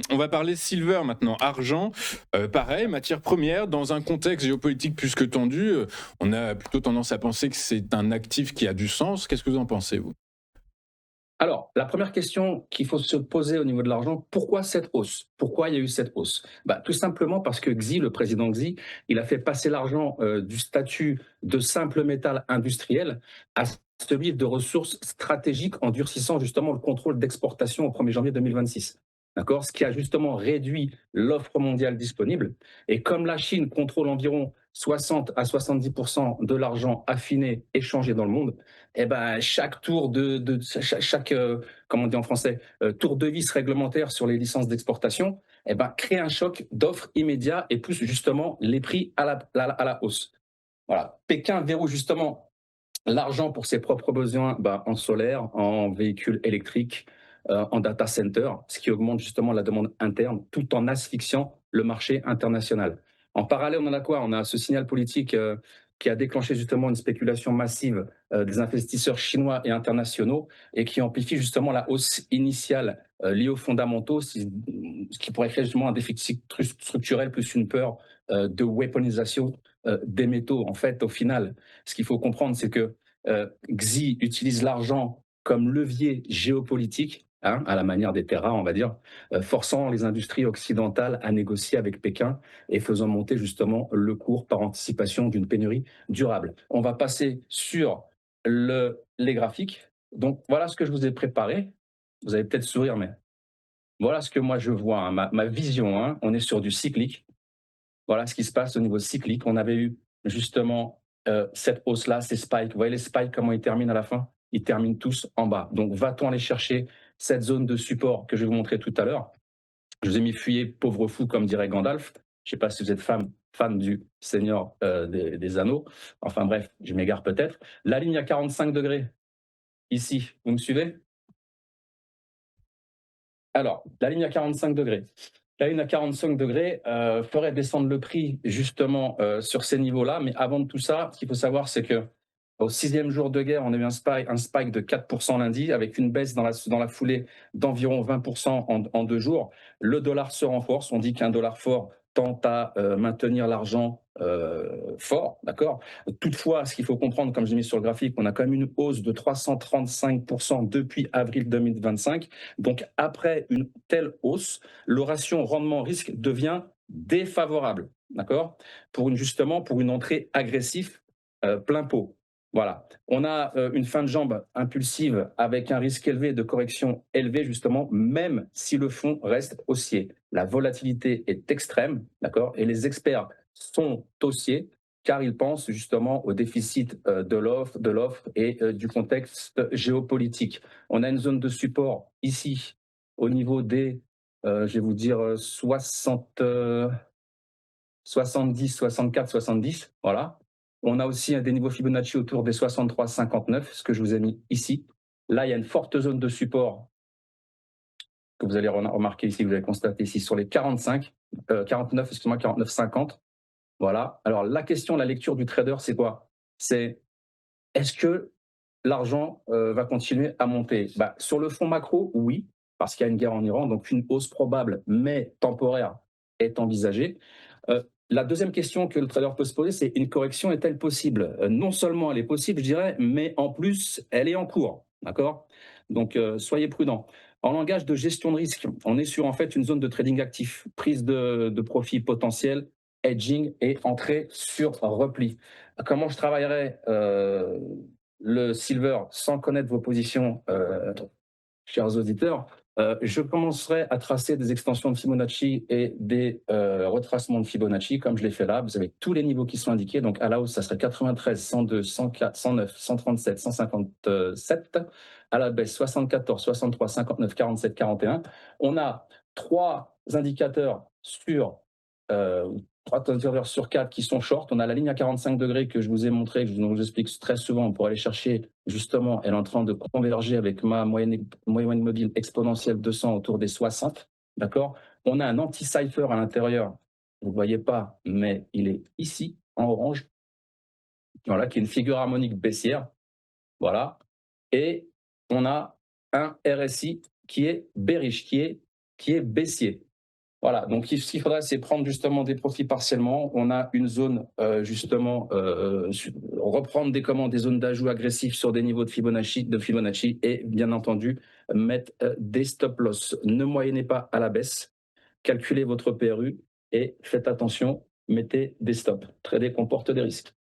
On va parler silver maintenant, argent. Pareil, matière première, dans un contexte géopolitique plus que tendu, on a plutôt tendance à penser que c'est un actif qui a du sens. Qu'est-ce que vous en pensez, vous? Alors, la première question qu'il faut se poser au niveau de l'argent, pourquoi cette hausse? Pourquoi il y a eu cette hausse? Tout simplement parce que Xi, le président Xi, il a fait passer l'argent du statut de simple métal industriel à celui de ressources stratégiques en durcissant justement le contrôle d'exportation au 1er janvier 2026. D'accord? Ce qui a justement réduit l'offre mondiale disponible. Et comme la Chine contrôle environ 60 à 70% de l'argent affiné échangé dans le monde, eh ben, chaque tour comment on dit en français, tour de vis réglementaire sur les licences d'exportation, eh ben, crée un choc d'offres immédiat et pousse justement les prix à la hausse. Voilà. Pékin verrouille justement l'argent pour ses propres besoins en solaire, en véhicules électriques, en data center, ce qui augmente justement la demande interne tout en asphyxiant le marché international. En parallèle, on en a quoi? On a ce signal politique qui a déclenché justement une spéculation massive des investisseurs chinois et internationaux et qui amplifie justement la hausse initiale liée aux fondamentaux, ce qui pourrait créer justement un déficit structurel plus une peur de weaponisation des métaux. En fait, au final, ce qu'il faut comprendre, c'est que Xi utilise l'argent comme levier géopolitique, hein, à la manière des terras, on va dire, forçant les industries occidentales à négocier avec Pékin et faisant monter justement le cours par anticipation d'une pénurie durable. On va passer sur les graphiques. Donc voilà ce que je vous ai préparé. Vous allez peut-être sourire, mais voilà ce que moi je vois, hein, ma vision. Hein. On est sur du cyclique. Voilà ce qui se passe au niveau cyclique. On avait eu justement cette hausse-là, ces spikes. Vous voyez les spikes, comment ils terminent à la fin? Ils terminent tous en bas. Donc, va-t-on aller chercher cette zone de support que je vais vous montrer tout à l'heure? Je vous ai mis fuyez, pauvre fou, comme dirait Gandalf. Je ne sais pas si vous êtes fan du Seigneur des Anneaux. Enfin bref, je m'égare peut-être. La ligne à 45 degrés, ici, vous me suivez? Alors, la ligne à 45 degrés. La ligne à 45 degrés ferait descendre le prix justement sur ces niveaux-là. Mais avant de tout ça, ce qu'il faut savoir, c'est que au sixième jour de guerre, on a eu un spike de 4% lundi, avec une baisse dans la foulée d'environ 20% en 2 jours. Le dollar se renforce. On dit qu'un dollar fort tend à maintenir l'argent fort, d'accord. Toutefois, ce qu'il faut comprendre, comme j'ai mis sur le graphique, on a quand même une hausse de 335% depuis avril 2025. Donc, après une telle hausse, le ratio rendement-risque devient défavorable, d'accord, justement pour une entrée agressive plein pot. Voilà. On a une fin de jambe impulsive avec un risque élevé de correction élevé, justement, même si le fond reste haussier. La volatilité est extrême, d'accord, et les experts sont haussiers car ils pensent justement au déficit de l'offre et du contexte géopolitique. On a une zone de support ici au niveau des, je vais vous dire, 70, 64, 70, voilà. On a aussi des niveaux Fibonacci autour des 63, 59, ce que je vous ai mis ici. Là, il y a une forte zone de support que vous allez remarquer ici, que vous allez constater ici sur les 45, 49, excusez-moi, 49, 50. Voilà. Alors, la question, la lecture du trader, c'est quoi? C'est est-ce que l'argent va continuer à monter? Sur le fond macro, oui, parce qu'il y a une guerre en Iran, donc une hausse probable, mais temporaire, est envisagée. La deuxième question que le trader peut se poser, c'est une correction est-elle possible? Non seulement elle est possible, je dirais, mais en plus, elle est en cours. D'accord? Donc, soyez prudents. En langage de gestion de risque, on est sur en fait une zone de trading actif, prise de profit potentiel, hedging et entrée sur repli. Comment je travaillerai le silver sans connaître vos positions, chers auditeurs? Je commencerai à tracer des extensions de Fibonacci et des retracements de Fibonacci, comme je l'ai fait là. Vous avez tous les niveaux qui sont indiqués. Donc, à la hausse, ça serait 93, 102, 104, 109, 137, 157. À la baisse, 74, 63, 59, 47, 41. On a trois indicateurs sur euh, 3 sur 4 qui sont short. On a la ligne à 45 degrés que je vous ai montré, que je vous explique très souvent pour aller chercher, justement, elle est en train de converger avec ma moyenne mobile exponentielle 200 autour des 60. D'accord. On a un anti-cipher à l'intérieur. Vous ne le voyez pas, mais il est ici, en orange. Voilà, qui est une figure harmonique baissière. Voilà. Et on a un RSI qui est bearish, qui est qui est baissier. Voilà, donc ce qu'il faudrait, c'est prendre justement des profits partiellement. On a une zone, reprendre des commandes, des zones d'ajout agressifs sur des niveaux de Fibonacci et bien entendu, mettre des stop-loss. Ne moyennez pas à la baisse, calculez votre PRU et faites attention, mettez des stops. Trader comporte des risques.